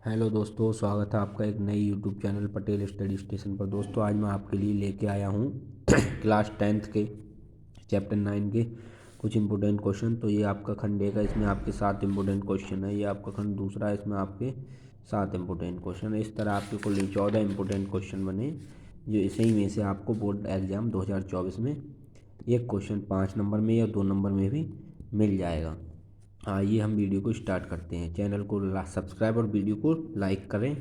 Hello दोस्तों, स्वागत है आपका एक नई YouTube channel Patel study station पर। दोस्तों आज मैं आपके लिए लेके आया हूँ क्लास 10th के चैप्टर 9 के कुछ इंपॉर्टेंट क्वेश्चन। तो ये आपका खंड एक है, इसमें आपके 7 इंपॉर्टेंट क्वेश्चन है। ये आपका खंड दूसरा है, इसमें आपके 7 इंपॉर्टेंट क्वेश्चन है। इस तरह आपके कुल 14 इंपॉर्टेंट क्वेश्चन बने, जो इसी में से आपको बोर्ड एग्ज़ाम 2024 में एक क्वेश्चन 5 नंबर में या 2 नंबर में भी मिल जाएगा। आइए हम वीडियो को स्टार्ट करते हैं। चैनल को सब्सक्राइब और वीडियो को लाइक करें।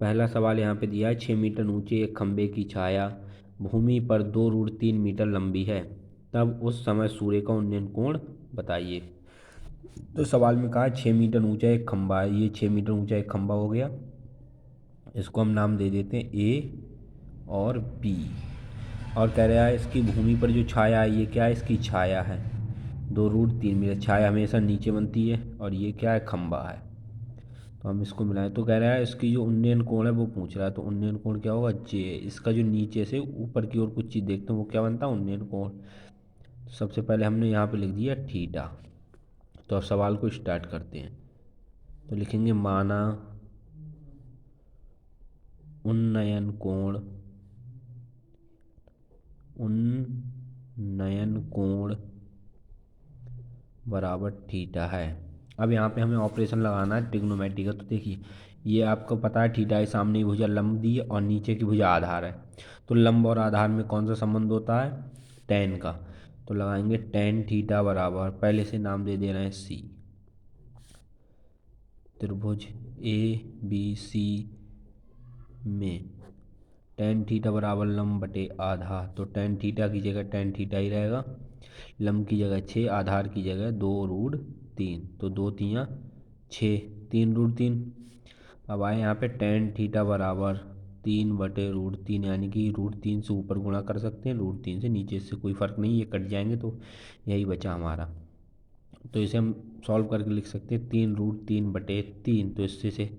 पहला सवाल यहाँ पे दिया है, 6 मीटर ऊंचे एक खंबे की छाया भूमि पर 2√3 मीटर लंबी है, तब उस समय सूर्य का उन्नयन कोण बताइए। तो सवाल में कहा है 6 मीटर ऊंचा एक खंबा है। ये 6 मीटर ऊंचा एक खंबा हो गया, इसको हम नाम दे देते हैं ए और बी। और कह रहा है इसकी भूमि पर जो छाया है, ये क्या है, इसकी छाया है। 2√3 मीटर छाया हमेशा नीचे बनती है, और ये क्या है, खंबा है। तो हम इसको मिलाएं तो कह रहा है इसकी जो उन्नयन कोण है वो पूछ रहा है। तो उन्नयन कोण क्या होगा, जे। इसका जो नीचे से ऊपर की ओर कुछ चीज़ देखते हैं वो क्या बनता है, उन्नयन कोण। तो सबसे पहले हमने यहाँ पे लिख दिया थीटा। तो अब सवाल को स्टार्ट करते हैं। तो लिखेंगे माना उन्नयन कोण, उन्नयन कोण बराबर थीटा है। अब यहाँ पे हमें ऑपरेशन लगाना है ट्रिग्नोमेट्री का। तो देखिए, ये आपको पता है थीटा है, सामने की भुजा लंब दी है और नीचे की भुजा आधार है। तो लंब और आधार में कौन सा संबंध होता है, टेन का। तो लगाएंगे टेन थीटा बराबर, पहले से नाम दे दे रहे हैं सी। त्रिभुज ए बी सी में टेन थीटा बराबर लंब बटे आधार। तो टेन थीटा की जगह टेन थीटा ही रहेगा, लंब की जगह 6, आधार की जगह 2√3। तो 2×3 6, 3√3। अब आए यहाँ पे टेन थीटा बराबर 3/√3, यानी कि √3 से ऊपर गुणा कर सकते हैं, √3 से नीचे से कोई फ़र्क नहीं, ये कट जाएंगे तो यही बचा हमारा। तो इसे हम सॉल्व करके लिख सकते हैं 3√3/3। तो इससे से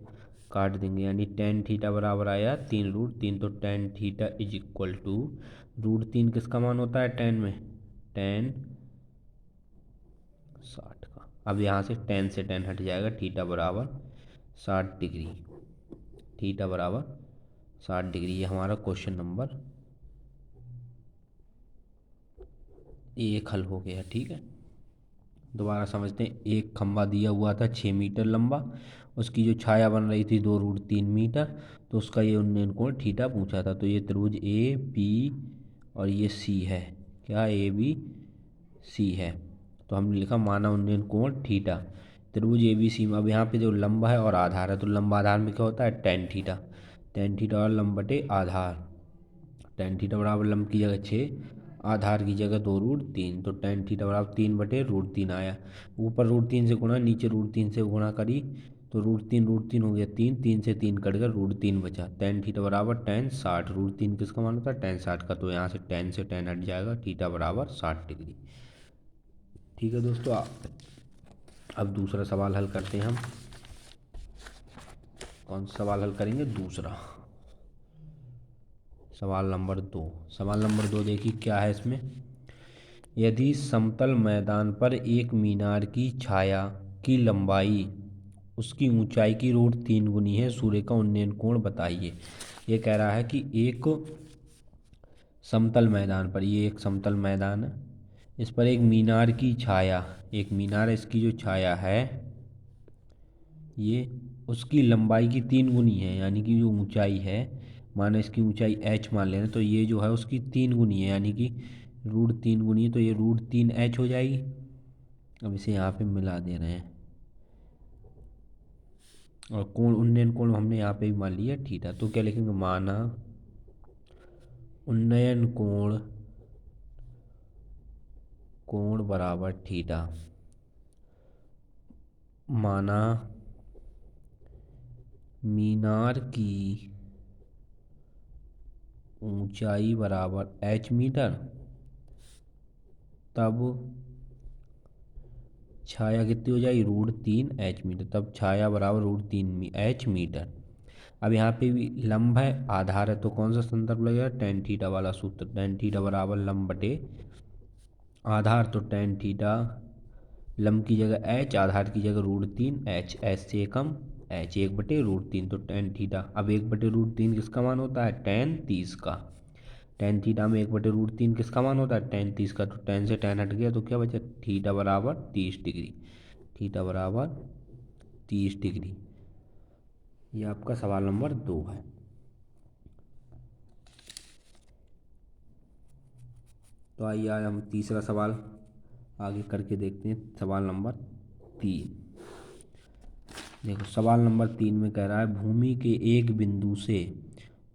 काट देंगे, यानी टेन थीटा बराबर आया 3√3। तो tan theta is equal to √3 किसका मान होता है टेन में, टेन 60 का। अब यहाँ से टेन हट जाएगा, थीटा बराबर 60 डिग्री। थीटा बराबर 60 डिग्री। ये हमारा क्वेश्चन नंबर एक हल हो गया। ठीक है, दोबारा समझते हैं। एक खंबा दिया हुआ था 6 मीटर लंबा, उसकी जो छाया बन रही थी 2√3 मीटर। तो उसका ये उन्नयन कोण थीटा पूछा था। तो ये त्रिभुज ए बी और ये सी है, क्या ए बी सी है। तो हमने लिखा माना उन्नयन कोण थीटा त्रिभुज ए बी सी में। अब यहाँ पे जो लंब है और आधार है, तो लंब आधार में क्या होता है, टेन थीटा। टेन थीटा और लंब बटे आधार। टेन थीटा बराबर लंब की जगह 6, आधार की जगह 2√3। तो टेन थीटा बराबर 3/√3 आया। ऊपर √3 से गुणा, नीचे √3 से गुणा करी तो √3 हो गया 3, 3 से 3 कट कर √3 बचा। टेन थीटा बराबर टेन 60। √3 किसका मान होता है, टेन 60 का। तो यहाँ से टेन हट जाएगा, थीटा बराबर 60 डिग्री। ठीक है दोस्तों, अब दूसरा सवाल हल करते हैं हम। कौन सा सवाल हल करेंगे, दूसरा सवाल नंबर 2। सवाल नंबर 2 देखिए क्या है इसमें। यदि समतल मैदान पर एक मीनार की छाया की लंबाई उसकी ऊंचाई की √3 गुनी है, सूर्य का उन्नयन कोण बताइए। ये कह रहा है कि एक समतल मैदान पर, ये एक समतल मैदान है, इस पर एक मीनार की छाया, एक मीनार है, इसकी जो छाया है ये उसकी लंबाई की 3 गुनी है, यानी कि जो ऊंचाई है, माना इसकी ऊंचाई h मान लेना, तो ये जो है उसकी 3 गुनी है, यानी कि √3 गुनी है। तो ये √3h हो जाएगी। अब इसे यहाँ पे मिला दे रहे हैं, और कोण उन्नयन कोण हमने यहाँ पे भी मान लिया थीटा। तो क्या लिखेंगे, माना उन्नयन कोण, कोण बराबर थीटा। माना मीनार की ऊंचाई बराबर h मीटर, तब छाया कितनी हो जाएगी, √3h मीटर। तब छाया बराबर √3h मीटर। अब यहाँ पे भी लंब है, आधार है, तो कौन सा संदर्भ लगेगा, टेन थीटा वाला सूत्र। टेन थीटा बराबर लंब बटे आधार। तो टेन थीटा लंब की जगह h, आधार की जगह √3h, h से कम एच 1/√3 तो टेन थीटा। अब 1/√3 किसका मान होता है? टेन 30 का। टेन थीटा में 1/√3 किसका मान होता है? टेन 30 का। तो टेन से टेन हट गया तो क्या बचा? थीटा बराबर 30 डिग्री। थीटा बराबर 30 डिग्री। ये आपका सवाल नंबर 2 है। तो आइए आज हम तीसरा सवाल आगे करके देखते हैं। सवाल नंबर 3। देखो सवाल नंबर 3 में कह रहा है भूमि के एक बिंदु से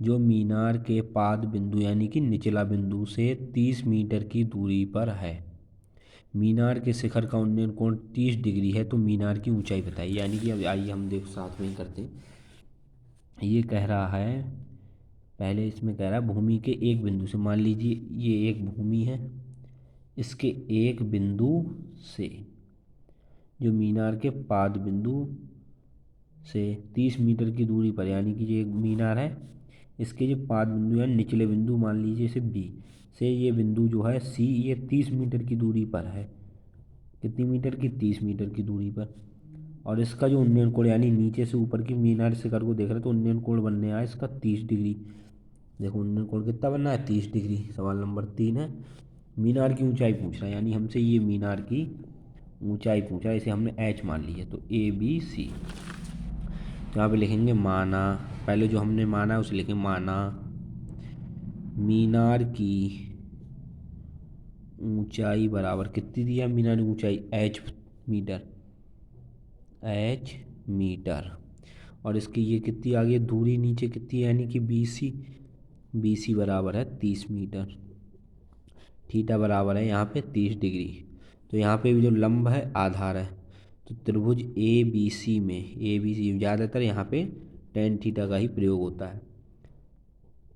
जो मीनार के पाद बिंदु यानी कि निचला बिंदु से 30 मीटर की दूरी पर है, मीनार के शिखर का उन्नयन कोण 30 डिग्री है, तो मीनार की ऊंचाई बताइए। यानी कि अब आइए हम देखो साथ में ही करते हैं। ये कह रहा है, पहले इसमें कह रहा है भूमि के एक बिंदु से, मान लीजिए ये एक भूमि है, इसके एक बिंदु से जो मीनार के पाद बिंदु से 30 मीटर की दूरी पर, यानी कि ये एक मीनार है, इसके जो पाद बिंदु यानी निचले बिंदु मान लीजिए इसे बी से, ये बिंदु जो है सी, ये 30 मीटर की दूरी पर है। कितनी मीटर की? 30 मीटर की दूरी पर। और इसका जो उन्नयन कोण यानी नीचे से ऊपर की मीनार शिखर को देख रहे हैं तो उन्नयन कोण बनने आया इसका 30 डिग्री। देखो उन्नयन कोण कितना बनना है? 30 डिग्री। सवाल नंबर 3 है। मीनार की ऊंचाई पूछ रहा है, यानी हमसे ये मीनार की ऊंचाई पूछा है, इसे हमने एच मान ली है। तो ए बी सी, तो यहाँ पे लिखेंगे माना, पहले जो हमने माना है उसे लिखेंगे माना मीनार की ऊंचाई बराबर कितनी दी है? मीनार की ऊंचाई एच मीटर, एच मीटर। और इसकी ये कितनी आ गई दूरी नीचे कितनी है? यानी कि बी सी, बी सी बराबर है 30 मीटर। थीटा बराबर है यहाँ पे 30 डिग्री। तो यहाँ पे भी जो लंब है आधार है, तो त्रिभुज ए बी सी में, ए बी सी ज़्यादातर यहाँ पे टेन थीटा का ही प्रयोग होता है।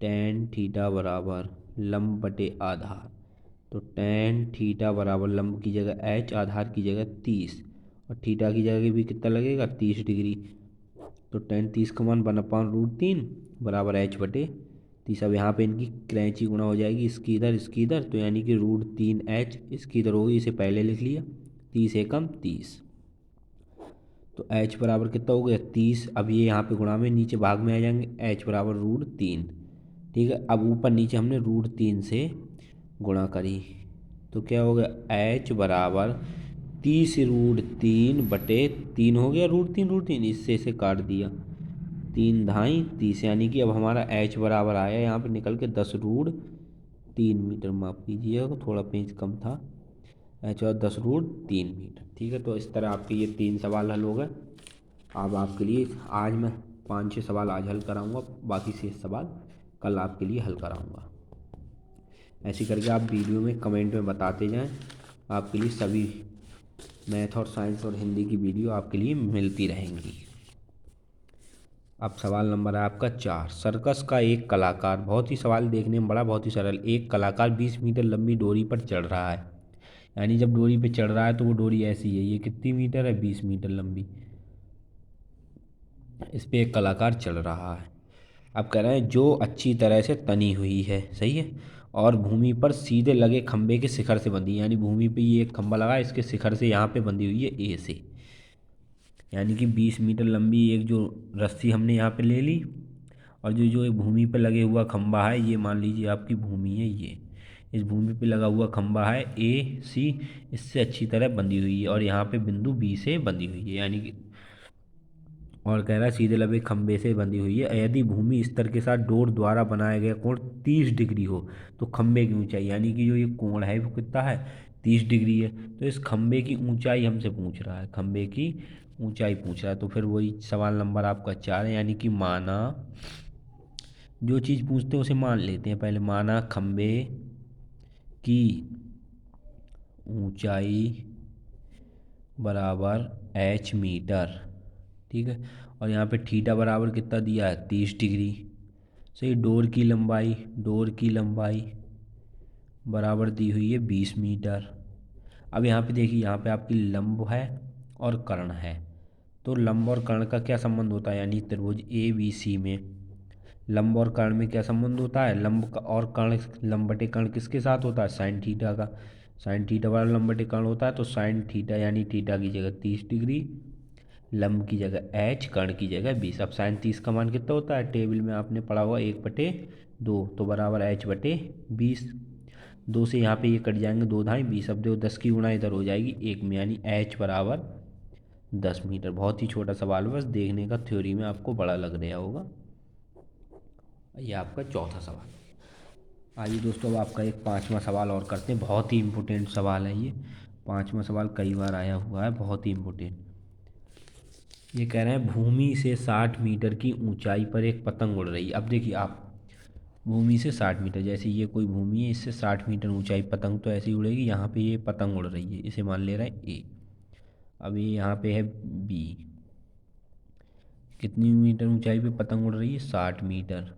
टेन थीटा बराबर लंब बटे आधार, तो टेन थीटा बराबर लंब की जगह एच, आधार की जगह 30, और थीटा की जगह भी कितना लगेगा? 30 डिग्री। तो टेन 30 का मान 1/√3 बराबर एच बटे 30। अब यहाँ पे इनकी क्रैंची गुणा हो जाएगी, इसकी इधर इसकी इधर, तो यानी कि √3 एच इसकी इधर होगी, इसे पहले लिख लिया, 30 एकम 30। तो एच बराबर कितना हो गया? 30। अब ये यहाँ पे गुणा में नीचे भाग में आ जाएंगे, एच बराबर √3। ठीक है, अब ऊपर नीचे हमने √3 से गुणा करी, तो क्या हो गया? एच बराबर 30√3 बटे 3 हो गया, √3 इससे इसे काट दिया, 3 ढाई 30, यानी कि अब हमारा एच बराबर आया यहाँ पे निकल के 10√3 मीटर। माफ कीजिएगा थोड़ा पेज कम था, एच और 10√3 मीटर। ठीक है, तो इस तरह आपके ये 3 सवाल हल हो गए। अब आपके लिए आज मैं 5-6 सवाल आज हल कराऊंगा, बाकी 6 सवाल कल आपके लिए हल कराऊंगा। ऐसे करके आप वीडियो में कमेंट में बताते जाएं, आपके लिए सभी मैथ और साइंस और हिंदी की वीडियो आपके लिए मिलती रहेंगी। अब सवाल नंबर है आपका 4। सर्कस का एक कलाकार, बहुत ही सवाल देखने में बड़ा बहुत ही सरल, एक कलाकार 20 मीटर लंबी डोरी पर चढ़ रहा है, यानी जब डोरी पे चढ़ रहा है तो वो डोरी ऐसी है, ये कितनी मीटर है? 20 मीटर लंबी। इस पे एक कलाकार चढ़ रहा है। अब कह रहे हैं जो अच्छी तरह से तनी हुई है, सही है, और भूमि पर सीधे लगे खंबे के शिखर से बंधी, यानी भूमि पे ये एक खंबा लगा है, इसके शिखर से यहाँ पे बंधी हुई है ए से, यानी कि 20 मीटर लंबी एक जो रस्सी हमने यहाँ पे ले ली, और जो जो एक भूमि पे लगे हुआ खंबा है, ये मान लीजिए आपकी भूमि है, ये इस भूमि पे लगा हुआ खंबा है ए सी, इससे अच्छी तरह बंधी हुई है, और यहाँ पे बिंदु बी से बंधी हुई है, यानी कि, और कह रहा है सीधे लगे खंबे से बंधी हुई है। यदि भूमि स्तर के साथ डोर द्वारा बनाया गया कोण 30 डिग्री हो, तो खंबे की ऊंचाई, यानी कि जो ये कोण है वो कितना है? 30 डिग्री है। तो इस खंबे की ऊंचाई हमसे पूछ रहा है, खंबे की ऊंचाई पूछ रहा है। तो फिर वही सवाल नंबर आपका 4 है, यानी कि माना, जो चीज़ पूछते हैं उसे मान लेते हैं पहले, माना खंबे की ऊंचाई बराबर एच मीटर। ठीक है, और यहाँ पे थीटा बराबर कितना दिया है? 30 डिग्री। सही, डोर की लंबाई, डोर की लंबाई बराबर दी हुई है 20 मीटर। अब यहाँ पे देखिए, यहाँ पे आपकी लंब है और कर्ण है, तो लंब और कर्ण का क्या संबंध होता है? यानी त्रिभुज ए बी सी में लंब और कर्ण में क्या संबंध होता है? लंब का और कर्ण, लंब बटे कर्ण किसके साथ होता है? साइन थीटा का। साइन थीटा वाला लंब बटे कर्ण होता है, तो साइन थीटा यानी थीटा की जगह 30 डिग्री लंब की जगह h, कर्ण की जगह 20। अब साइन 30 का मान कितना होता है, टेबल में आपने पढ़ा हुआ 1/2, तो बराबर h/20। 2 से यहाँ पे ये कट जाएंगे, 2 धाई 20। अब देखो 10 की गुणा इधर हो जाएगी 1 में, यानी h बराबर 10 मीटर। बहुत ही छोटा सवाल, बस देखने का थ्योरी में आपको बड़ा लग रहा होगा। ये आपका चौथा सवाल। आइए दोस्तों, अब आपका एक पांचवा सवाल और करते हैं। बहुत ही इम्पोर्टेंट सवाल है ये। पांचवा सवाल कई बार आया हुआ है, बहुत ही इम्पोर्टेंट। ये कह रहे हैं भूमि से 60 मीटर की ऊंचाई पर एक पतंग उड़ रही है। अब देखिए आप, भूमि से 60 मीटर, जैसे ये कोई भूमि है, इससे 60 मीटर ऊंचाई पतंग तो ऐसे ही उड़ेगी। यहाँ पे ये पतंग उड़ रही है, इसे मान ले रहे हैं ए। अब ये यहाँ पे है बी। कितनी मीटर ऊंचाई पे पतंग उड़ रही है, 60 मीटर।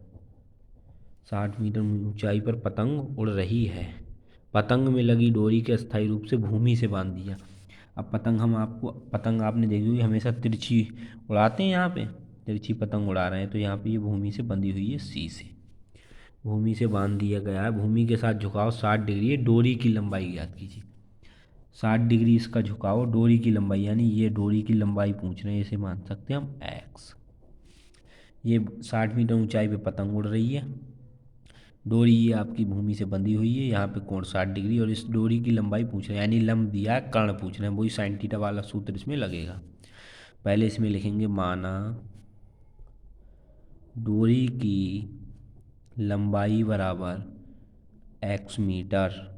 60 मीटर ऊंचाई पर पतंग उड़ रही है। पतंग में लगी डोरी के अस्थायी रूप से भूमि से बांध दिया। अब पतंग आपने देखी होगी हमेशा तिरछी उड़ाते हैं, यहाँ पे तिरछी पतंग उड़ा रहे हैं, तो यहाँ पे ये भूमि से बंधी हुई है सी से। भूमि से बांध दिया गया है। भूमि के साथ झुकाव 60 डिग्री है। डोरी की लंबाई ज्ञात कीजिए। 60 डिग्री इसका झुकाव, डोरी की लंबाई, यानी ये डोरी की लंबाई पूछ रहे हैं, इसे मान सकते हैं हम एक्स। ये 60 मीटर ऊंचाई पे पतंग उड़ रही है। डोरी ये आपकी भूमि से बंधी हुई है, यहाँ पे कोण 60 डिग्री, और इस डोरी की लंबाई पूछ रहे हैं, यानी लंब दिया है, कर्ण पूछ रहे हैं। वही साइन थीटा वाला सूत्र इसमें लगेगा। पहले इसमें लिखेंगे माना डोरी की लंबाई बराबर x मीटर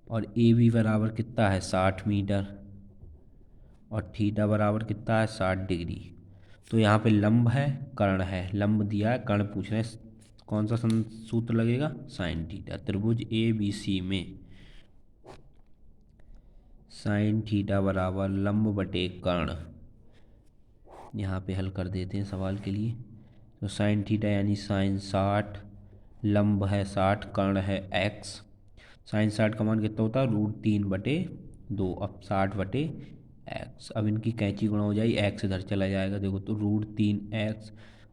और ए बी बराबर कितना है 60 मीटर और थीटा बराबर कितना है 60 डिग्री। तो यहाँ पे लंब है, कर्ण है। लंब दिया है, कर्ण पूछ रहे हैं, कौन सा सूत्र लगेगा, साइन थीटा। त्रिभुज ए बी सी में साइन थीटा बराबर लंब बटे कर्ण। यहाँ पे हल कर देते हैं सवाल के लिए। तो साइन थीटा यानी साइन 60, लंब है 60, कर्ण है x। साइन 60 का मान कितना होता है, √3/2। अब 60/x। अब इनकी कैंची गुणा हो जाएगी, x इधर चला जाएगा। देखो तो √3x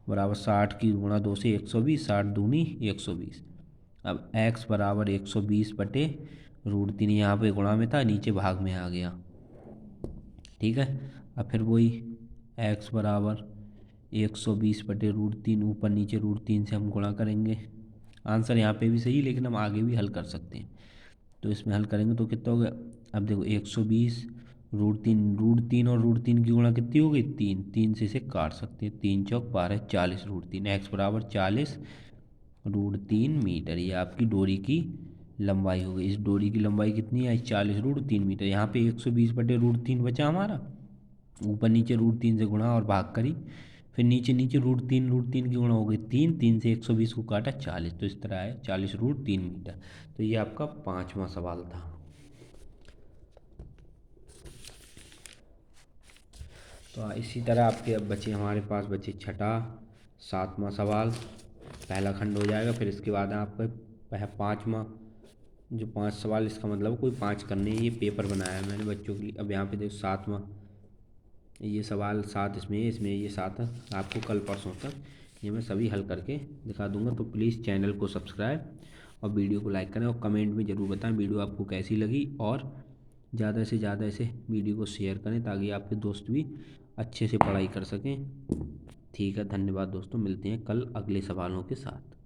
बराबर 60 की गुणा 2 से 120, 60 दूनी 120। अब x बराबर 120/√3, यहाँ पे गुणा में था, नीचे भाग में आ गया। ठीक है। अब फिर वही x बराबर 120/√3, ऊपर नीचे √3 से हम गुणा करेंगे। आंसर यहाँ पे भी सही, लेकिन हम आगे भी हल कर सकते हैं। तो इसमें हल करेंगे तो कितना हो गया, अब देखो 120 √3 और √3 की गुणा कितनी हो गई, 3 से इसे काट सकते हैं। 3 चौक 12, 40 √3। एक्स बराबर 40 √3 मीटर। ये आपकी डोरी की लंबाई हो गई। इस डोरी की लंबाई कितनी आई, 40 √3 मीटर। यहाँ पे 120/√3 बचा हमारा, ऊपर नीचे √3 से गुणा और भाग करी, फिर नीचे नीचे √3 की गुणा हो गई 3 से 120 को काटा 40, तो इस तरह आया 40 √3 मीटर। तो ये आपका पांचवा सवाल था। तो इसी तरह आपके अब बचे, हमारे पास बचे छठा, सातवां सवाल। पहला खंड हो जाएगा, फिर इसके बाद आपका पाँचवा, जो 5 सवाल, इसका मतलब कोई 5 करने हैं। ये पेपर बनाया है मैंने बच्चों के लिए। अब यहाँ पे देखो सातवां, ये सवाल 7 इसमें ये 7 है। आपको कल परसों तक ये मैं सभी हल करके दिखा दूंगा। तो प्लीज़ चैनल को सब्सक्राइब और वीडियो को लाइक करें, और कमेंट में ज़रूर बताएं वीडियो आपको कैसी लगी, और ज़्यादा से ज़्यादा इसे वीडियो को शेयर करें ताकि आपके दोस्त भी अच्छे से पढ़ाई कर सकें। ठीक है, धन्यवाद दोस्तों, मिलते हैं कल अगले सवालों के साथ।